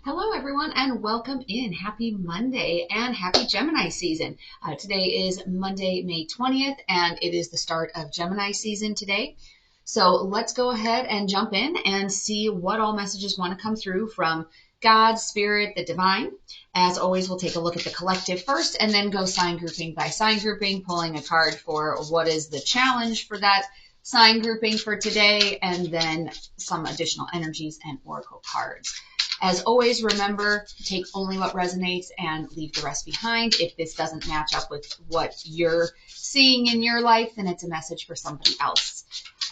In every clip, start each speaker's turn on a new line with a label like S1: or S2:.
S1: Hello, everyone, and welcome in. Happy Monday and happy Gemini season. Today is Monday, May 20th, and it is the start of Gemini season today. So let's go ahead and jump in and see what all messages want to come through from God, Spirit, the Divine. As always, we'll take a look at the collective first and then go sign grouping by sign grouping, pulling a card for what is the challenge for that sign grouping for today, and then some additional energies and oracle cards. As always, remember, take only what resonates and leave the rest behind. If this doesn't match up with what you're seeing in your life, then it's a message for somebody else.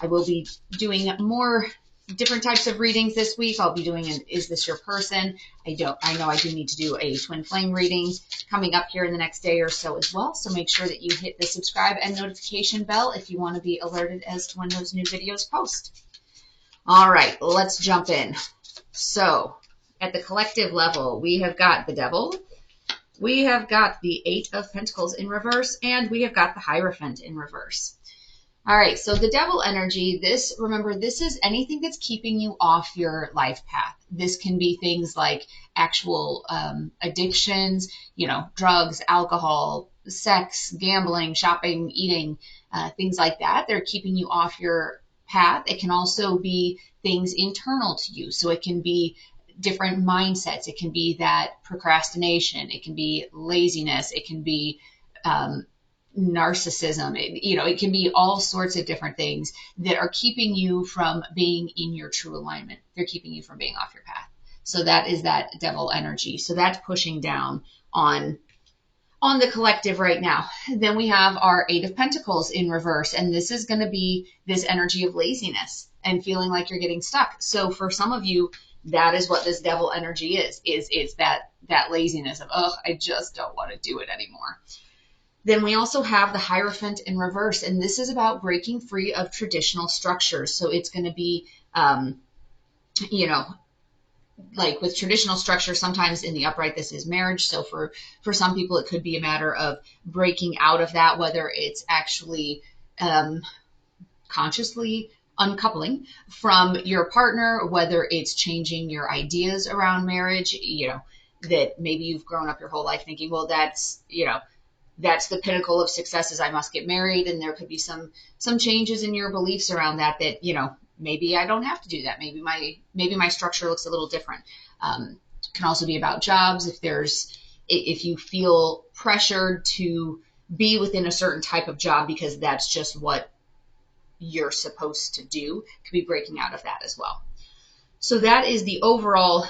S1: I will be doing more different types of readings this week. I'll be doing an Is This Your Person? I know I do need to do a twin flame reading coming up here in the next day or so as well. So make sure that you hit the subscribe and notification bell if you want to be alerted as to when those new videos post. All right, let's jump in. So at the collective level, we have got the Devil, we have got the Eight of Pentacles in reverse, and we have got the Hierophant in reverse. All right, so the Devil energy, remember, this is anything that's keeping you off your life path. This can be things like actual addictions, drugs, alcohol, sex, gambling, shopping, eating, things like that. They're keeping you off your path. It can also be things internal to you. So it can be different mindsets. It can be that procrastination. It can be laziness. It can be narcissism. It can be all sorts of different things that are keeping you from being in your true alignment. They're keeping you from being off your path. So that is that Devil energy. So that's pushing down on the collective right now. Then we have our Eight of Pentacles in reverse, and this is going to be this energy of laziness and feeling like you're getting stuck. So for some of you, that is what this Devil energy is that laziness of, I just don't want to do it anymore. Then we also have the Hierophant in reverse, and this is about breaking free of traditional structures. So it's going to be, like with traditional structure, sometimes in the upright, this is marriage. So for some people, it could be a matter of breaking out of that, whether it's actually consciously uncoupling from your partner, whether it's changing your ideas around marriage, that maybe you've grown up your whole life thinking, well, that's the pinnacle of success is I must get married. And there could be some changes in your beliefs around that, maybe I don't have to do that. Maybe my structure looks a little different. Can also be about jobs. If you feel pressured to be within a certain type of job because that's just what you're supposed to do, could be breaking out of that as well. So that is the overall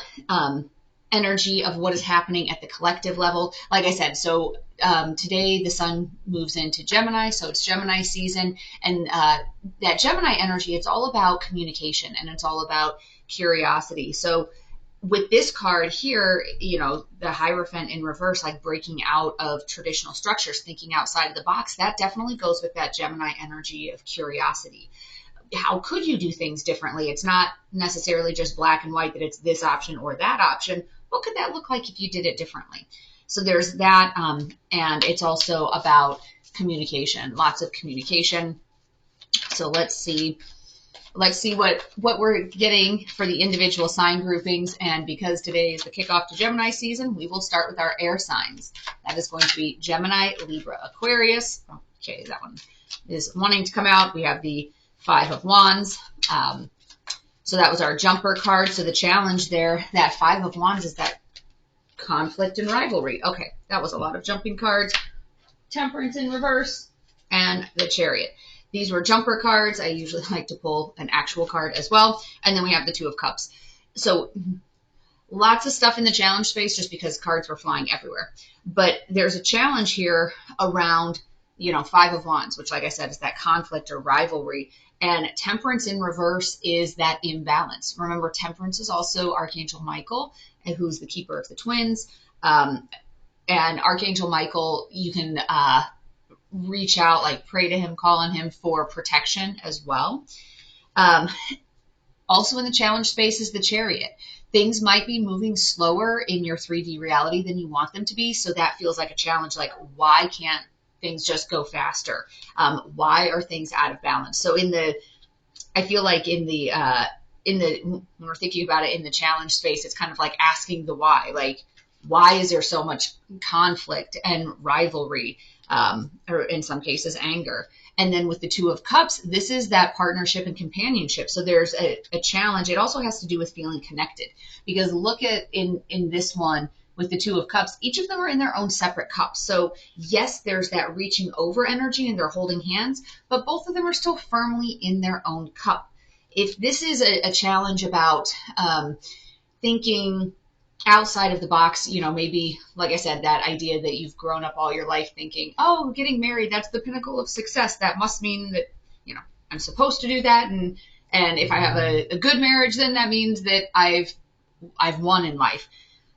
S1: energy of what is happening at the collective level. Like I said, so today the sun moves into Gemini, so it's Gemini season, and that Gemini energy, it's all about communication and it's all about curiosity. So with this card here, the Hierophant in reverse, like breaking out of traditional structures, thinking outside of the box, that definitely goes with that Gemini energy of curiosity. How could you do things differently? It's not necessarily just black and white, that it's this option or that option. What could that look like if you did it differently? So there's that, and it's also about communication, lots of communication. So let's see what we're getting for the individual sign groupings. And because today is the kickoff to Gemini season, we will start with our air signs. That is going to be Gemini, Libra, Aquarius. Okay, that one is wanting to come out. We have the Five of Wands. So that was our jumper card. So the challenge there, that Five of Wands, is that conflict and rivalry. Okay, that was a lot of jumping cards. Temperance in reverse and the Chariot. These were jumper cards. I usually like to pull an actual card as well. And then we have the Two of Cups. So lots of stuff in the challenge space just because cards were flying everywhere. But there's a challenge here around, Five of Wands, which, like I said, is that conflict or rivalry. And Temperance in reverse is that imbalance. Remember, Temperance is also Archangel Michael, who's the keeper of the twins. And Archangel Michael, you can reach out, like pray to him, call on him for protection as well. Also in the challenge space is the Chariot. Things might be moving slower in your 3D reality than you want them to be. So that feels like a challenge. Like, why can't things just go faster? Why are things out of balance? So I feel like in the when we're thinking about it in the challenge space, it's kind of like asking the why. Like, why is there so much conflict and rivalry, or in some cases, anger? And then with the Two of Cups, this is that partnership and companionship. So there's a challenge. It also has to do with feeling connected, because look at in this one with the Two of Cups, each of them are in their own separate cups. So yes, there's that reaching over energy and they're holding hands, but both of them are still firmly in their own cup. If this is a challenge about thinking outside of the box, maybe, like I said, that idea that you've grown up all your life thinking, oh, getting married, that's the pinnacle of success. That must mean that, I'm supposed to do that. And if I have a good marriage, then that means that I've won in life.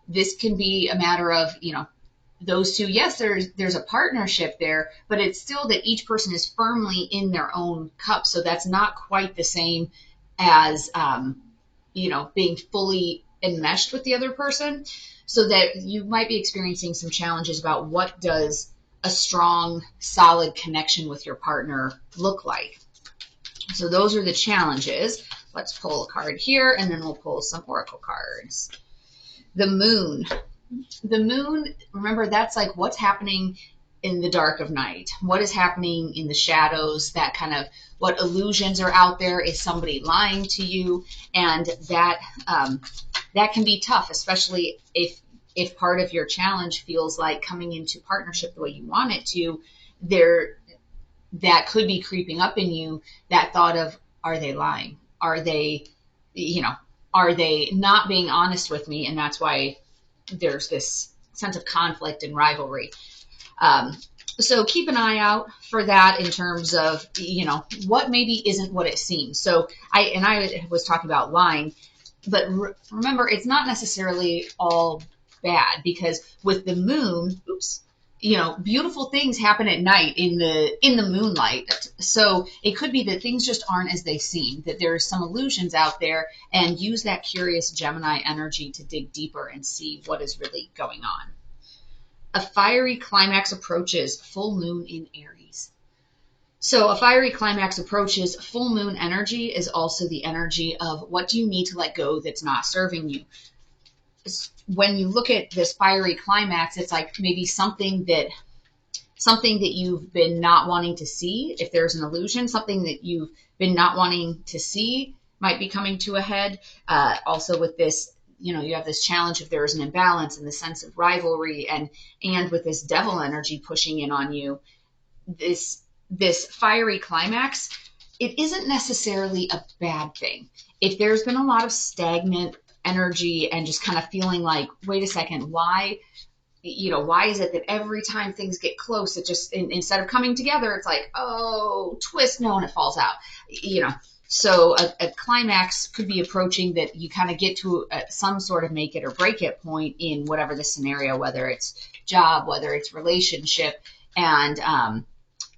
S1: This can be a matter of, those two, yes, there's a partnership there, but it's still that each person is firmly in their own cup. So that's not quite the same as, being fully enmeshed with the other person. So that you might be experiencing some challenges about what does a strong, solid connection with your partner look like. So those are the challenges. Let's pull a card here, and then we'll pull some oracle cards. The moon. The moon, remember, that's like what's happening in the dark of night. What is happening in the shadows, that kind of what illusions are out there. Is somebody lying to you? And that can be tough, especially if part of your challenge feels like coming into partnership the way you want it to. That could be creeping up in you, that thought of, are they lying? Are they not being honest with me? And that's why there's this sense of conflict and rivalry. So keep an eye out for that in terms of, what maybe isn't what it seems. So I was talking about lying, but remember, it's not necessarily all bad, because with the moon, beautiful things happen at night in the moonlight. So it could be that things just aren't as they seem, that there's some illusions out there, and use that curious Gemini energy to dig deeper and see what is really going on. A fiery climax approaches, full moon in Aries. So a fiery climax approaches, full moon energy is also the energy of what do you need to let go that's not serving you. When you look at this fiery climax, it's like maybe something that you've been not wanting to see. If there's an illusion, something that you've been not wanting to see might be coming to a head. Also with this, you have this challenge if there is an imbalance in the sense of rivalry, and with this devil energy pushing in on you, this fiery climax, it isn't necessarily a bad thing. If there's been a lot of stagnant energy and just kind of feeling like, wait a second, why is it that every time things get close, it just, instead of coming together, it's like, oh, twist, no, and it falls out, So a climax could be approaching, that you kind of get to some sort of make it or break it point in whatever the scenario, whether it's job, whether it's relationship. And,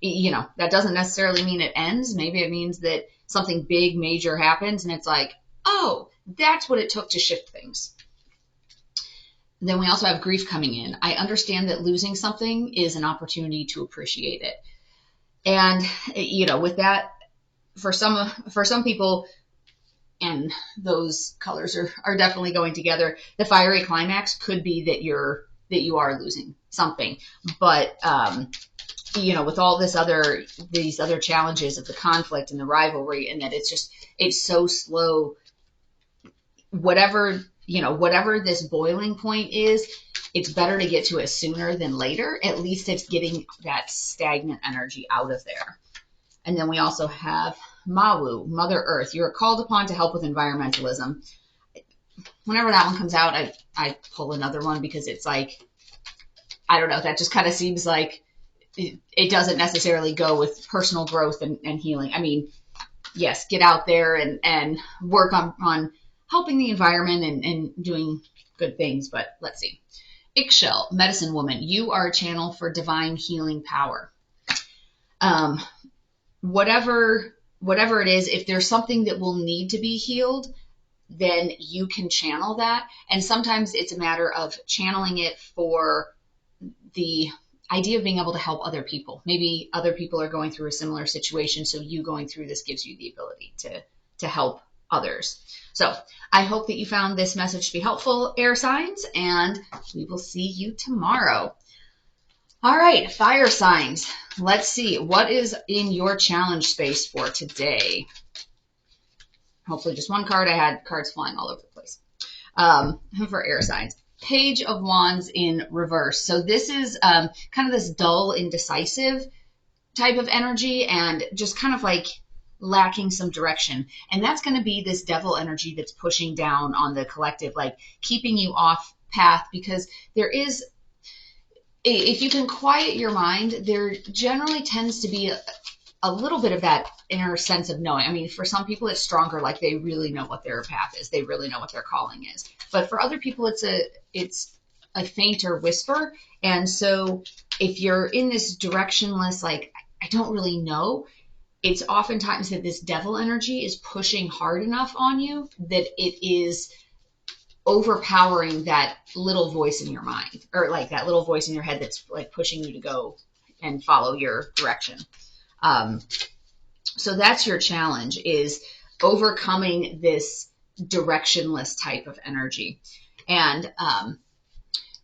S1: that doesn't necessarily mean it ends. Maybe it means that something big, major happens, and it's like, oh, that's what it took to shift things. Then we also have grief coming in. I understand that losing something is an opportunity to appreciate it. And, with that, for some people, and those colors are definitely going together, the fiery climax could be that you are losing something. But, with all these other challenges of the conflict and the rivalry, and that it's so slow, whatever this boiling point is, it's better to get to it sooner than later. At least it's getting that stagnant energy out of there. And then we also have Mawu, Mother Earth. You are called upon to help with environmentalism. Whenever that one comes out, I pull another one, because it's like, I don't know, that just kind of seems like it doesn't necessarily go with personal growth and healing. I mean, yes, get out there and work on helping the environment and doing good things. But let's see. Ixchel, medicine woman, you are a channel for divine healing power. Whatever it is, if there's something that will need to be healed, then you can channel that. And sometimes it's a matter of channeling it for the idea of being able to help other people. Maybe other people are going through a similar situation, so you going through this gives you the ability to help others. So I hope that you found this message to be helpful, air signs, and we will see you tomorrow. All right, fire signs. Let's see what is in your challenge space for today. Hopefully just one card. I had cards flying all over the place. For air signs. Page of Wands in reverse. So this is kind of this dull, indecisive type of energy and just kind of like lacking some direction. And that's going to be this devil energy that's pushing down on the collective, like keeping you off path, because there is, if you can quiet your mind, there generally tends to be a little bit of that inner sense of knowing. I mean, for some people it's stronger, like they really know what their path is. They really know what their calling is. But for other people, it's a fainter whisper. And so if you're in this directionless, like, I don't really know, it's oftentimes that this devil energy is pushing hard enough on you that it is overpowering that little voice in your mind, or like that little voice in your head that's like pushing you to go and follow your direction. So that's your challenge, is overcoming this directionless type of energy. And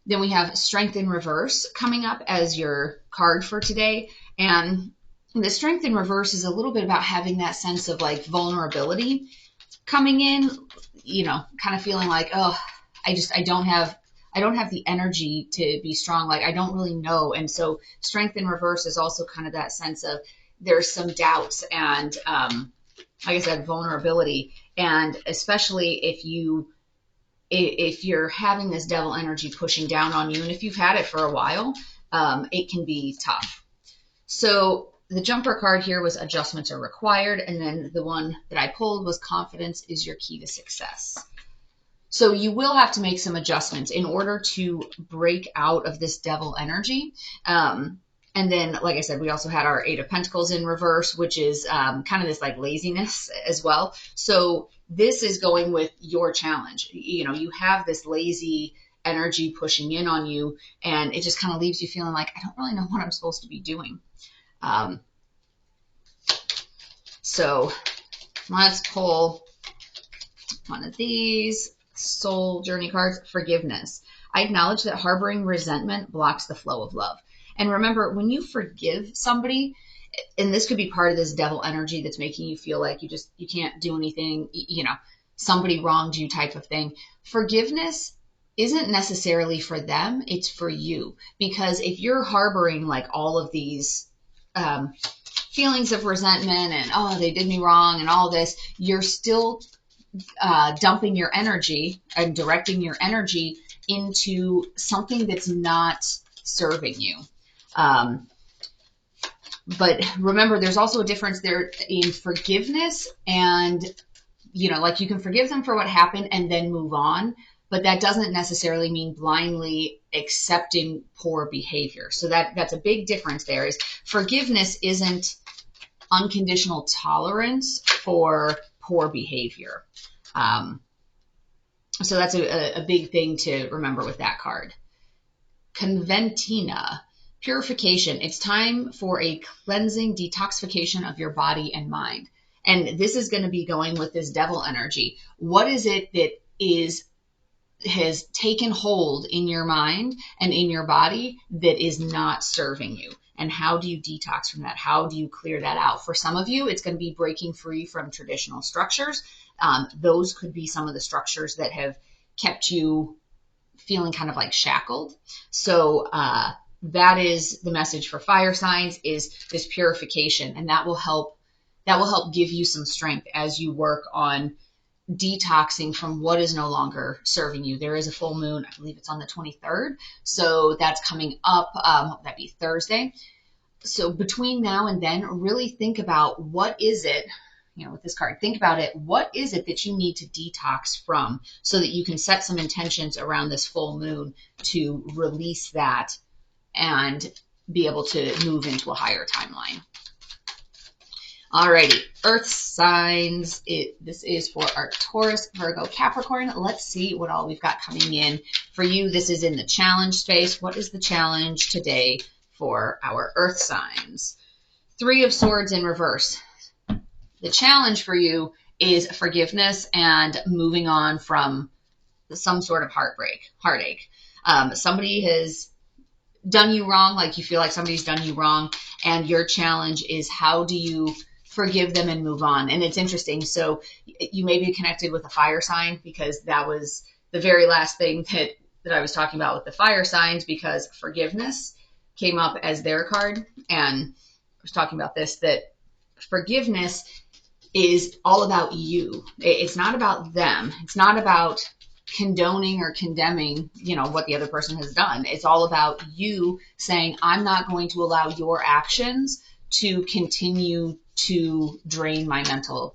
S1: then we have Strength in Reverse coming up as your card for today. And the Strength in Reverse is a little bit about having that sense of like vulnerability coming in, you know, kind of feeling like, oh, I don't have the energy to be strong. Like, I don't really know. And so Strength in Reverse is also kind of that sense of there's some doubts and, like I said, vulnerability. And especially if you're having this devil energy pushing down on you, and if you've had it for a while, it can be tough. So the jumper card here was Adjustments Are Required. And then the one that I pulled was Confidence is Your Key to Success. So you will have to make some adjustments in order to break out of this devil energy. And then, like I said, we also had our Eight of Pentacles in reverse, which is kind of this like laziness as well. So this is going with your challenge. You know, you have this lazy energy pushing in on you, and it just kind of leaves you feeling like, I don't really know what I'm supposed to be doing. So let's pull one of these soul journey cards. Forgiveness. I acknowledge that harboring resentment blocks the flow of love. And remember, when you forgive somebody, and this could be part of this devil energy that's making you feel like you can't do anything, you know, somebody wronged you type of thing. Forgiveness isn't necessarily for them, it's for you. Because if you're harboring like all of these feelings of resentment and, oh, they did me wrong and all this, you're still dumping your energy and directing your energy into something that's not serving you. But remember, there's also a difference there in forgiveness and, you know, like you can forgive them for what happened and then move on, but that doesn't necessarily mean blindly accepting poor behavior. So that's a big difference there. Is forgiveness isn't unconditional tolerance for poor behavior. So that's a big thing to remember with that card. Conventina. Purification. It's time for a cleansing detoxification of your body and mind. And this is going to be going with this devil energy. What is it that has taken hold in your mind and in your body that is not serving you? And how do you detox from that? How do you clear that out? For some of you, it's going to be breaking free from traditional structures. Those could be some of the structures that have kept you feeling kind of like shackled. So, that is the message for fire signs, is this purification, and that will help give you some strength as you work on detoxing from what is no longer serving you. There is a full moon, I believe it's on the 23rd. So that's coming up. That'd be Thursday. So between now and then, really think about what is it, you know, with this card, think about it. What is it that you need to detox from so that you can set some intentions around this full moon to release that and be able to move into a higher timeline. Alrighty, earth signs. This is for our Taurus, Virgo, Capricorn. Let's see what all we've got coming in for you. This is in the challenge space. What is the challenge today for our earth signs? Three of Swords in reverse. The challenge for you is forgiveness and moving on from some sort of heartache. Somebody has done you wrong, like you feel like somebody's done you wrong, and your challenge is how do you forgive them and move on. And it's interesting. So you may be connected with a fire sign, because that was the very last thing that I was talking about with the fire signs, because forgiveness came up as their card. And I was talking about this, that forgiveness is all about you. It's not about them. It's not about condoning or condemning, what the other person has done. It's all about you saying, I'm not going to allow your actions to continue to drain my mental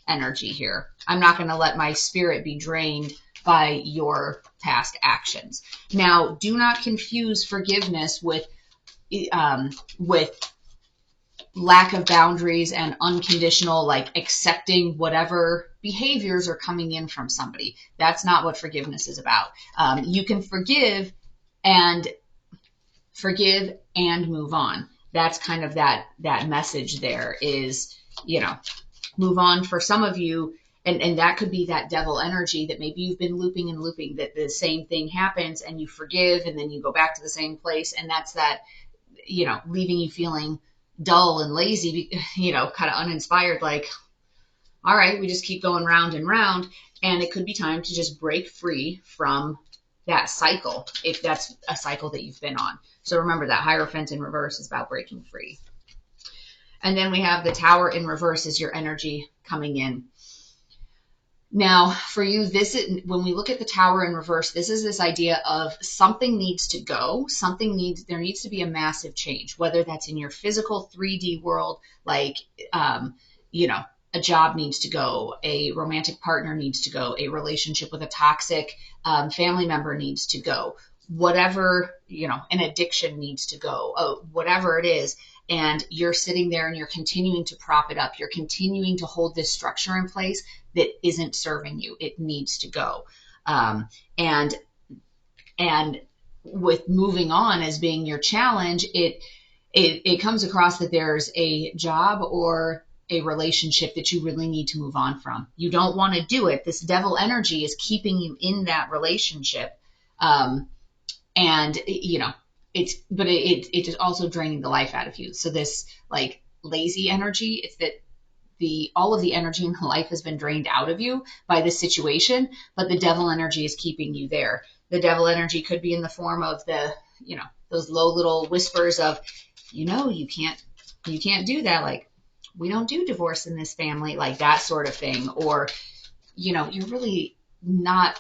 S1: energy here. I'm not going to let my spirit be drained by your past actions. Now, do not confuse forgiveness with lack of boundaries and unconditional, like accepting whatever behaviors are coming in from somebody. That's not what forgiveness is about. You can forgive and move on. That's kind of that message there is, move on for some of you. And that could be that devil energy that maybe you've been looping and looping, that the same thing happens and you forgive and then you go back to the same place. And that's that, leaving you feeling dull and lazy, kind of uninspired, like, all right, we just keep going round and round. And it could be time to just break free from that cycle, if that's a cycle that you've been on. So remember that Hierophant in reverse is about breaking free. And then we have the Tower in reverse as your energy coming in. Now, for you, when we look at the Tower in reverse, this is this idea of something needs to go. There needs to be a massive change, whether that's in your physical 3D world, like, a job needs to go, a romantic partner needs to go, a relationship with a toxic family member needs to go, whatever, an addiction needs to go, whatever it is. And you're sitting there and you're continuing to prop it up. You're continuing to hold this structure in place that isn't serving you. It needs to go. And with moving on as being your challenge, it comes across that there's a job or a relationship that you really need to move on from. You don't want to do it. This devil energy is keeping you in that relationship. It is also draining the life out of you. So this like lazy energy, it's that all of the energy in life has been drained out of you by this situation, but the devil energy is keeping you there. The devil energy could be in the form of those low little whispers of, you can't do that. Like, we don't do divorce in this family, like that sort of thing. Or, you're really not,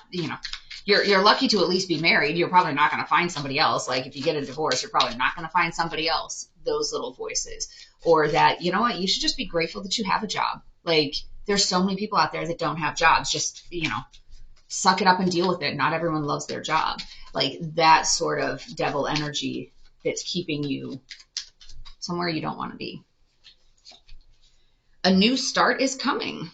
S1: you're lucky to at least be married. You're probably not going to find somebody else. Like, if you get a divorce, you're probably not going to find somebody else. Those little voices. Or that, you should just be grateful that you have a job. Like, there's so many people out there that don't have jobs. Just, suck it up and deal with it. Not everyone loves their job. Like, that sort of devil energy that's keeping you somewhere you don't want to be. A new start is coming.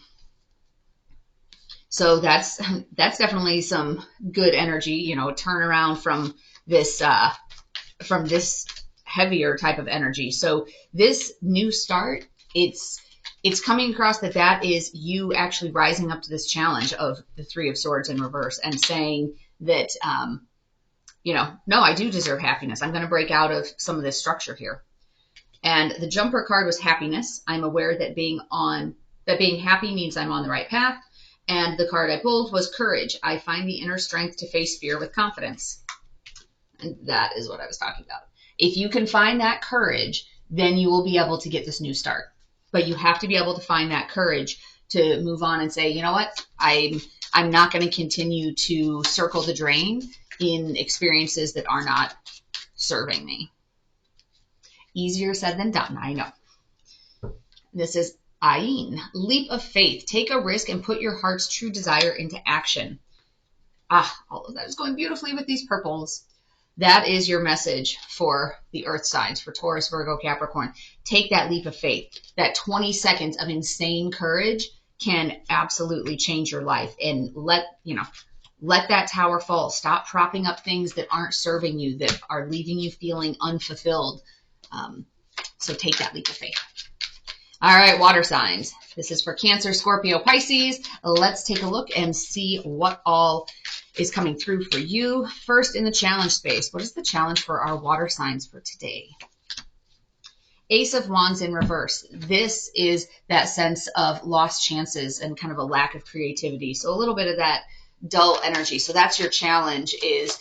S1: So that's definitely some good energy, a turnaround from this heavier type of energy. So this new start, it's coming across that is you actually rising up to this challenge of the Three of Swords in reverse and saying that, no, I do deserve happiness. I'm going to break out of some of this structure here. And the jumper card was happiness. I'm aware that being happy means I'm on the right path. And the card I pulled was courage. I find the inner strength to face fear with confidence. And that is what I was talking about. If you can find that courage, then you will be able to get this new start. But you have to be able to find that courage to move on and say, you know what? I'm not going to continue to circle the drain in experiences that are not serving me. Easier said than done, I know. This is Ayin. Leap of faith. Take a risk and put your heart's true desire into action. All of that is going beautifully with these purples. That is your message for the earth signs, for Taurus, Virgo, Capricorn. Take that leap of faith. That 20 seconds of insane courage can absolutely change your life. And let that tower fall. Stop propping up things that aren't serving you, that are leaving you feeling unfulfilled. So take that leap of faith. All right, water signs. This is for Cancer, Scorpio, Pisces. Let's take a look and see what all is coming through for you. First, in the challenge space, what is the challenge for our water signs for today? Ace of Wands in reverse. This is that sense of lost chances and kind of a lack of creativity. So a little bit of that dull energy. So that's your challenge is,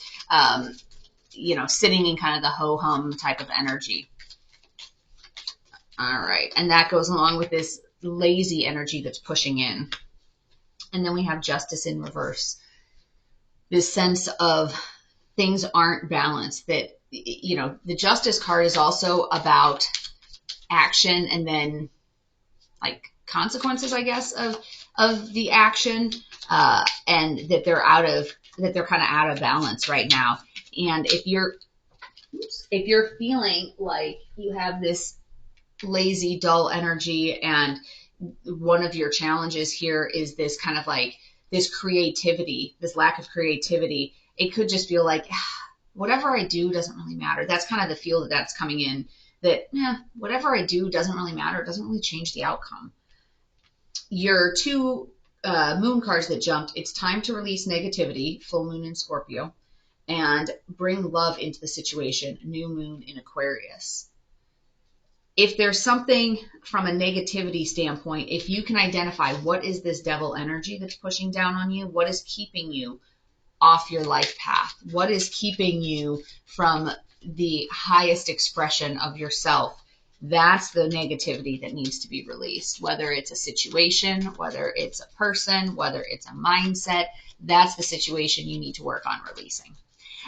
S1: sitting in kind of the ho-hum type of energy. All right. And that goes along with this lazy energy that's pushing in. And then we have Justice in reverse. This sense of things aren't balanced, that, the Justice card is also about action and then like consequences, I guess, of the action, and that they're kind of out of balance right now. And if you're feeling like you have this lazy, dull energy, and one of your challenges here is this kind of like this creativity, this lack of creativity, it could just feel like whatever I do doesn't really matter. That's kind of the feel that's coming in, that whatever I do doesn't really matter. It doesn't really change the outcome. Your two moon cards that jumped, it's time to release negativity, full moon in Scorpio, and bring love into the situation, new moon in Aquarius. If there's something from a negativity standpoint, if you can identify what is this devil energy that's pushing down on you, what is keeping you off your life path, what is keeping you from the highest expression of yourself, that's the negativity that needs to be released. Whether it's a situation, whether it's a person, whether it's a mindset, that's the situation you need to work on releasing.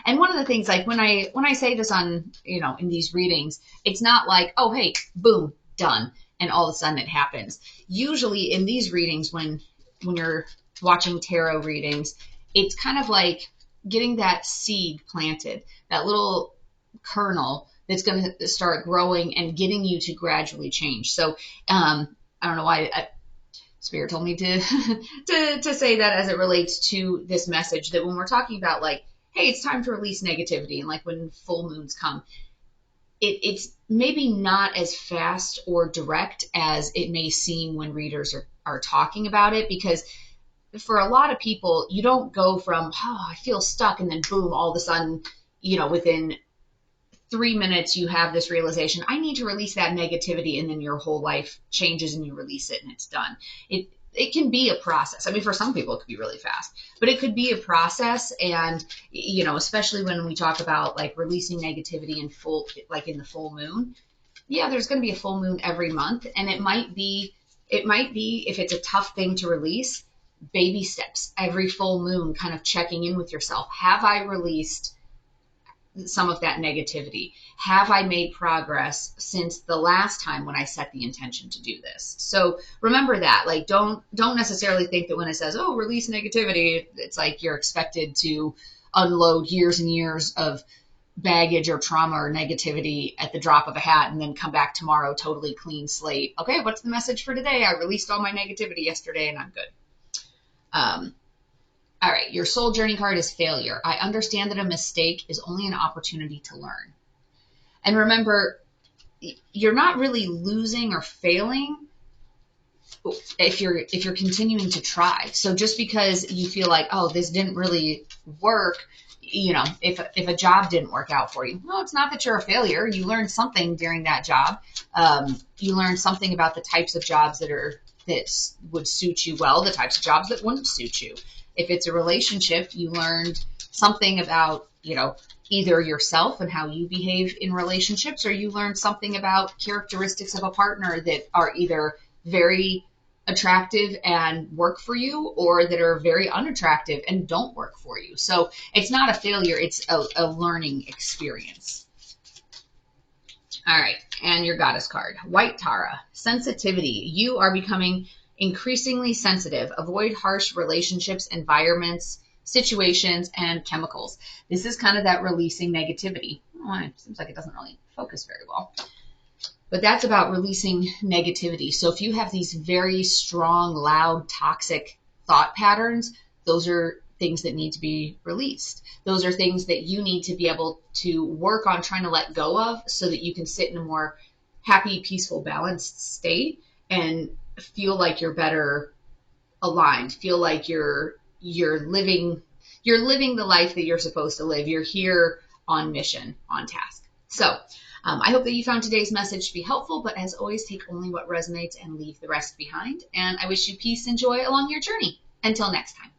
S1: And one of the things, like when I say this on, in these readings, it's not like, oh, hey, boom, done, and all of a sudden it happens. Usually in these readings, when you're watching tarot readings, it's kind of like getting that seed planted, that little kernel that's going to start growing and getting you to gradually change. So I don't know why Spirit told me to to say that as it relates to this message, that when we're talking about like, hey, it's time to release negativity, and like when full moons come, it's maybe not as fast or direct as it may seem when readers are talking about it, because for a lot of people, you don't go from, oh, I feel stuck, and then boom, all of a sudden, within 3 minutes, you have this realization, I need to release that negativity, and then your whole life changes and you release it and it's done. It can be a process. I mean, for some people, it could be really fast, but it could be a process. And, especially when we talk about like releasing negativity in the full moon, there's going to be a full moon every month. And it might be, if it's a tough thing to release, baby steps, every full moon, kind of checking in with yourself. Have I released some of that negativity? Have I made progress since the last time when I set the intention to do this? So remember that, like, don't necessarily think that when it says, oh, release negativity, it's like you're expected to unload years and years of baggage or trauma or negativity at the drop of a hat and then come back tomorrow totally clean slate. Okay, what's the message for today? I released all my negativity yesterday and I'm good. All right, your soul journey card is failure. I understand that a mistake is only an opportunity to learn. And remember, you're not really losing or failing if you're continuing to try. So just because you feel like, oh, this didn't really work, if a job didn't work out for you, no, it's not that you're a failure. You learned something during that job. You learned something about the types of jobs that would suit you well, the types of jobs that wouldn't suit you. If it's a relationship, you learned something about, either yourself and how you behave in relationships, or you learned something about characteristics of a partner that are either very attractive and work for you, or that are very unattractive and don't work for you. So it's not a failure, it's a learning experience. All right, and your goddess card, White Tara, sensitivity. You are becoming increasingly sensitive. Avoid harsh relationships, environments, situations, and chemicals. This is kind of that releasing negativity. Oh, it seems like it doesn't really focus very well. But that's about releasing negativity. So if you have these very strong, loud, toxic thought patterns, those are things that need to be released. Those are things that you need to be able to work on trying to let go of so that you can sit in a more happy, peaceful, balanced state. and feel like you're better aligned, feel like you're living the life that you're supposed to live. You're here on mission, on task. So I hope that you found today's message to be helpful, but as always, take only what resonates and leave the rest behind. And I wish you peace and joy along your journey. Until next time.